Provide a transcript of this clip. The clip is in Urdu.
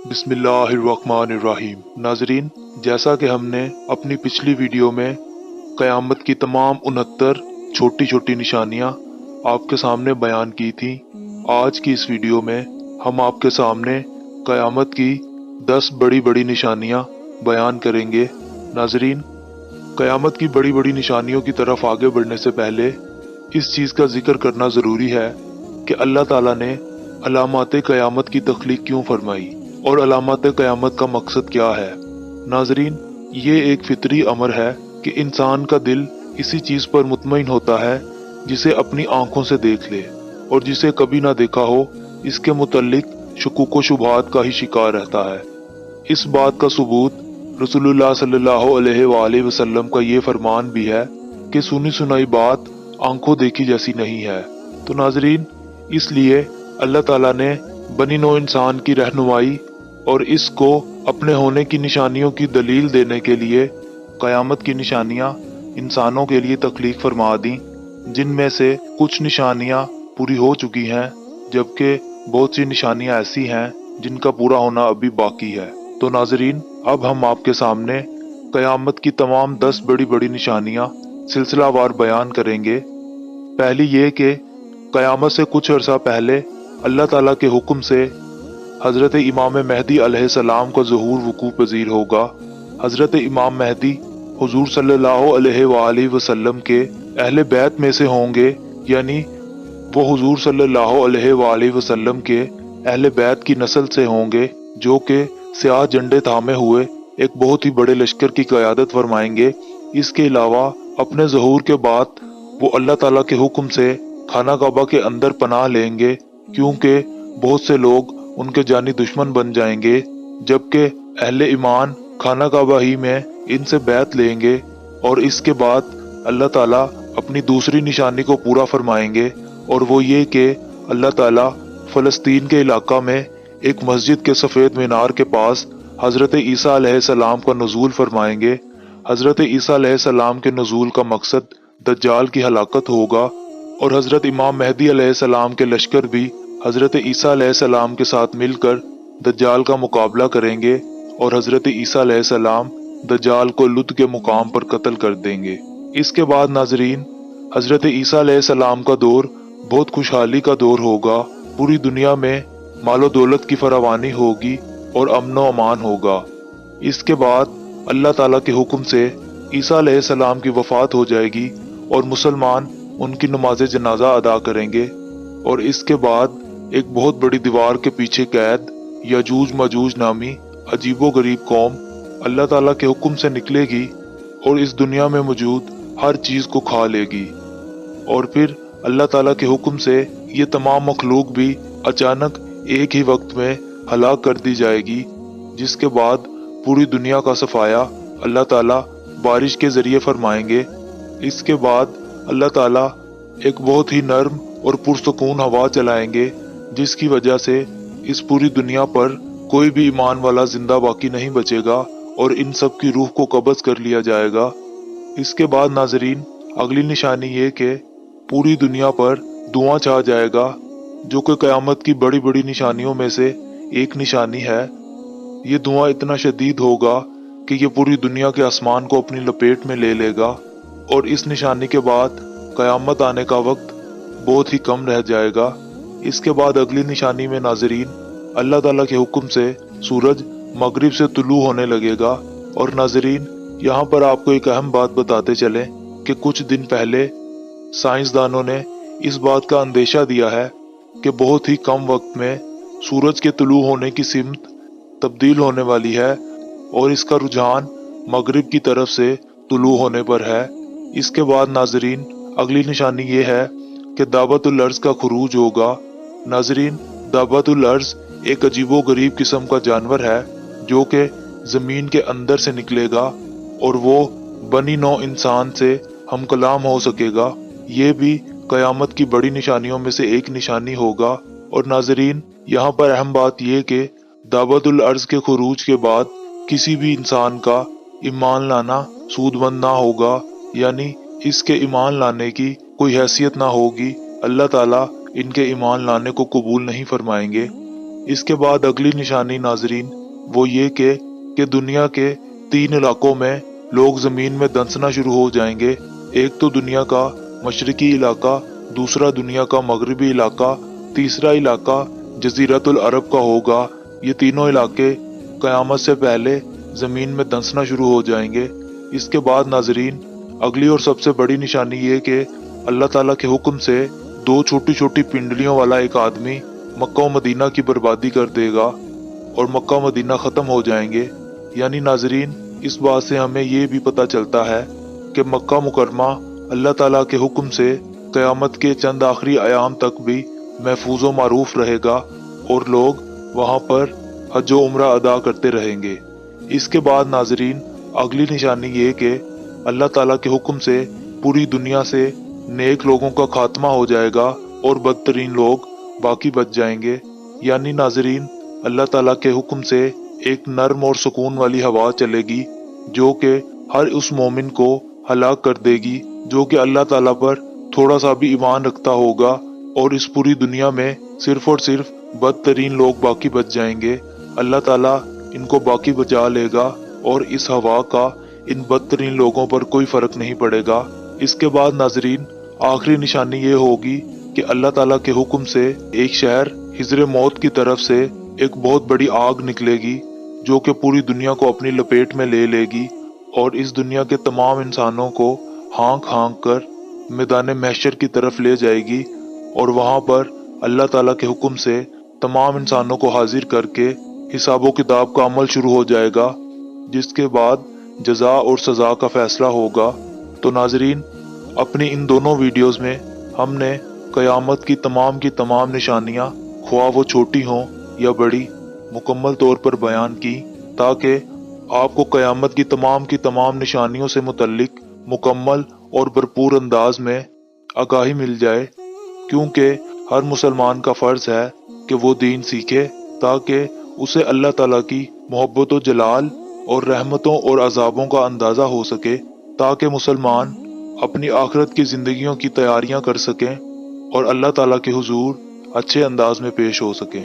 بسم اللہ الرحمن الرحیم۔ ناظرین، جیسا کہ ہم نے اپنی پچھلی ویڈیو میں قیامت کی تمام 69 چھوٹی چھوٹی نشانیاں آپ کے سامنے بیان کی تھیں، آج کی اس ویڈیو میں ہم آپ کے سامنے قیامت کی 10 بڑی بڑی نشانیاں بیان کریں گے۔ ناظرین، قیامت کی بڑی بڑی نشانیوں کی طرف آگے بڑھنے سے پہلے اس چیز کا ذکر کرنا ضروری ہے کہ اللہ تعالیٰ نے علامات قیامت کی تخلیق کیوں فرمائی اور علامات قیامت کا مقصد کیا ہے۔ ناظرین، یہ ایک فطری امر ہے کہ انسان کا دل اسی چیز پر مطمئن ہوتا ہے جسے اپنی آنکھوں سے دیکھ لے، اور جسے کبھی نہ دیکھا ہو اس کے متعلق شکوک و شبہات کا ہی شکار رہتا ہے۔ اس بات کا ثبوت رسول اللہ صلی اللہ علیہ وآلہ وسلم کا یہ فرمان بھی ہے کہ سنی سنائی بات آنکھوں دیکھی جیسی نہیں ہے۔ تو ناظرین، اس لیے اللہ تعالیٰ نے بنی نوع انسان کی رہنمائی اور اس کو اپنے ہونے کی نشانیوں کی دلیل دینے کے لیے قیامت کی نشانیاں انسانوں کے لیے تخلیق فرما دیں، جن میں سے کچھ نشانیاں پوری ہو چکی ہیں، جبکہ بہت سی نشانیاں ایسی ہیں جن کا پورا ہونا ابھی باقی ہے۔ تو ناظرین، اب ہم آپ کے سامنے قیامت کی تمام 10 بڑی بڑی نشانیاں سلسلہ وار بیان کریں گے۔ پہلی یہ کہ قیامت سے کچھ عرصہ پہلے اللہ تعالیٰ کے حکم سے حضرت امام مہدی علیہ السلام کا ظہور وقوع پذیر ہوگا۔ حضرت امام مہدی حضور صلی اللہ علیہ وآلہ وسلم کے اہل بیت میں سے ہوں گے، یعنی وہ حضور صلی اللہ علیہ وآلہ وسلم کے اہل بیت کی نسل سے ہوں گے، جو کہ سیاہ جھنڈے تھامے ہوئے ایک بہت ہی بڑے لشکر کی قیادت فرمائیں گے۔ اس کے علاوہ اپنے ظہور کے بعد وہ اللہ تعالیٰ کے حکم سے خانہ کعبہ کے اندر پناہ لیں گے، کیونکہ بہت سے لوگ ان کے جانی دشمن بن جائیں گے، جبکہ اہل ایمان خانہ کعبہ ہی میں ان سے بیعت لیں گے۔ اور اس کے بعد اللہ تعالیٰ اپنی دوسری نشانی کو پورا فرمائیں گے، اور وہ یہ کہ اللہ تعالیٰ فلسطین کے علاقہ میں ایک مسجد کے سفید مینار کے پاس حضرت عیسیٰ علیہ السلام کا نزول فرمائیں گے۔ حضرت عیسیٰ علیہ السلام کے نزول کا مقصد دجال کی ہلاکت ہوگا، اور حضرت امام مہدی علیہ السلام کے لشکر بھی حضرت عیسیٰ علیہ السلام کے ساتھ مل کر دجال کا مقابلہ کریں گے، اور حضرت عیسیٰ علیہ السلام دجال کو لد کے مقام پر قتل کر دیں گے۔ اس کے بعد ناظرین، حضرت عیسیٰ علیہ السلام کا دور بہت خوشحالی کا دور ہوگا، پوری دنیا میں مال و دولت کی فراوانی ہوگی اور امن و امان ہوگا۔ اس کے بعد اللہ تعالیٰ کے حکم سے عیسیٰ علیہ السلام کی وفات ہو جائے گی، اور مسلمان ان کی نماز جنازہ ادا کریں گے، اور اس کے بعد ایک بہت بڑی دیوار کے پیچھے قید یاجوج ماجوج نامی عجیب و غریب قوم اللہ تعالیٰ کے حکم سے نکلے گی اور اس دنیا میں موجود ہر چیز کو کھا لے گی، اور پھر اللہ تعالیٰ کے حکم سے یہ تمام مخلوق بھی اچانک ایک ہی وقت میں ہلاک کر دی جائے گی، جس کے بعد پوری دنیا کا صفایا اللہ تعالیٰ بارش کے ذریعے فرمائیں گے۔ اس کے بعد اللہ تعالیٰ ایک بہت ہی نرم اور پرسکون ہوا چلائیں گے، جس کی وجہ سے اس پوری دنیا پر کوئی بھی ایمان والا زندہ باقی نہیں بچے گا، اور ان سب کی روح کو قبض کر لیا جائے گا۔ اس کے بعد ناظرین، اگلی نشانی یہ کہ پوری دنیا پر دھواں چھا جائے گا، جو کہ قیامت کی بڑی بڑی نشانیوں میں سے ایک نشانی ہے۔ یہ دھواں اتنا شدید ہوگا کہ یہ پوری دنیا کے آسمان کو اپنی لپیٹ میں لے لے گا، اور اس نشانی کے بعد قیامت آنے کا وقت بہت ہی کم رہ جائے گا۔ اس کے بعد اگلی نشانی میں ناظرین، اللہ تعالیٰ کے حکم سے سورج مغرب سے طلوع ہونے لگے گا۔ اور ناظرین، یہاں پر آپ کو ایک اہم بات بتاتے چلیں کہ کچھ دن پہلے سائنسدانوں نے اس بات کا اندیشہ دیا ہے کہ بہت ہی کم وقت میں سورج کے طلوع ہونے کی سمت تبدیل ہونے والی ہے، اور اس کا رجحان مغرب کی طرف سے طلوع ہونے پر ہے۔ اس کے بعد ناظرین، اگلی نشانی یہ ہے کہ دابۃ الارض کا خروج ہوگا۔ ناظرین، دابۃ الارض ایک عجیب و غریب قسم کا جانور ہے جو کہ زمین کے اندر سے نکلے گا، اور وہ بنی نوع انسان سے ہم کلام ہو سکے گا۔ یہ بھی قیامت کی بڑی نشانیوں میں سے ایک نشانی ہوگا۔ اور ناظرین، یہاں پر اہم بات یہ کہ دابۃ الارض کے خروج کے بعد کسی بھی انسان کا ایمان لانا سود مند نہ ہوگا، یعنی اس کے ایمان لانے کی کوئی حیثیت نہ ہوگی، اللہ تعالیٰ ان کے ایمان لانے کو قبول نہیں فرمائیں گے۔ اس کے بعد اگلی نشانی ناظرین وہ یہ کہ دنیا کے 3 علاقوں میں لوگ زمین میں دنسنا شروع ہو جائیں گے۔ ایک تو دنیا کا مشرقی علاقہ، دوسرا دنیا کا مغربی علاقہ، تیسرا علاقہ جزیرۃ العرب کا ہوگا۔ یہ تینوں علاقے قیامت سے پہلے زمین میں دنسنا شروع ہو جائیں گے۔ اس کے بعد ناظرین اگلی اور سب سے بڑی نشانی یہ کہ اللہ تعالیٰ کے حکم سے 2 چھوٹی چھوٹی پنڈلیوں والا ایک آدمی مکہ و مدینہ کی بربادی کر دے گا اور مکہ و مدینہ ختم ہو جائیں گے۔ یعنی ناظرین اس بات سے ہمیں یہ بھی پتہ چلتا ہے کہ مکہ مکرمہ اللہ تعالیٰ کے حکم سے قیامت کے چند آخری ایام تک بھی محفوظ و معروف رہے گا اور لوگ وہاں پر حج و عمرہ ادا کرتے رہیں گے۔ اس کے بعد ناظرین اگلی نشانی یہ کہ اللہ تعالیٰ کے حکم سے پوری دنیا سے نیک لوگوں کا خاتمہ ہو جائے گا اور بدترین لوگ باقی بچ جائیں گے۔ یعنی ناظرین اللہ تعالیٰ کے حکم سے ایک نرم اور سکون والی ہوا چلے گی جو کہ ہر اس مومن کو ہلاک کر دے گی جو کہ اللہ تعالیٰ پر تھوڑا سا بھی ایمان رکھتا ہوگا، اور اس پوری دنیا میں صرف اور صرف بدترین لوگ باقی بچ جائیں گے۔ اللہ تعالیٰ ان کو باقی بچا لے گا اور اس ہوا کا ان بدترین لوگوں پر کوئی فرق نہیں پڑے گا۔ اس کے بعد ناظرین آخری نشانی یہ ہوگی کہ اللہ تعالیٰ کے حکم سے ایک شہر حجر موت کی طرف سے ایک بہت بڑی آگ نکلے گی جو کہ پوری دنیا کو اپنی لپیٹ میں لے لے گی اور اس دنیا کے تمام انسانوں کو ہانک ہانک کر میدان محشر کی طرف لے جائے گی، اور وہاں پر اللہ تعالیٰ کے حکم سے تمام انسانوں کو حاضر کر کے حساب و کتاب کا عمل شروع ہو جائے گا، جس کے بعد جزا اور سزا کا فیصلہ ہوگا۔ تو ناظرین اپنی ان دونوں ویڈیوز میں ہم نے قیامت کی تمام نشانیاں خواہ وہ چھوٹی ہوں یا بڑی مکمل طور پر بیان کی تاکہ آپ کو قیامت کی تمام نشانیوں سے متعلق مکمل اور بھرپور انداز میں آگاہی مل جائے، کیونکہ ہر مسلمان کا فرض ہے کہ وہ دین سیکھے تاکہ اسے اللہ تعالیٰ کی محبت و جلال اور رحمتوں اور عذابوں کا اندازہ ہو سکے، تاکہ مسلمان اپنی آخرت کی زندگیوں کی تیاریاں کر سکیں اور اللہ تعالیٰ کے حضور اچھے انداز میں پیش ہو سکیں۔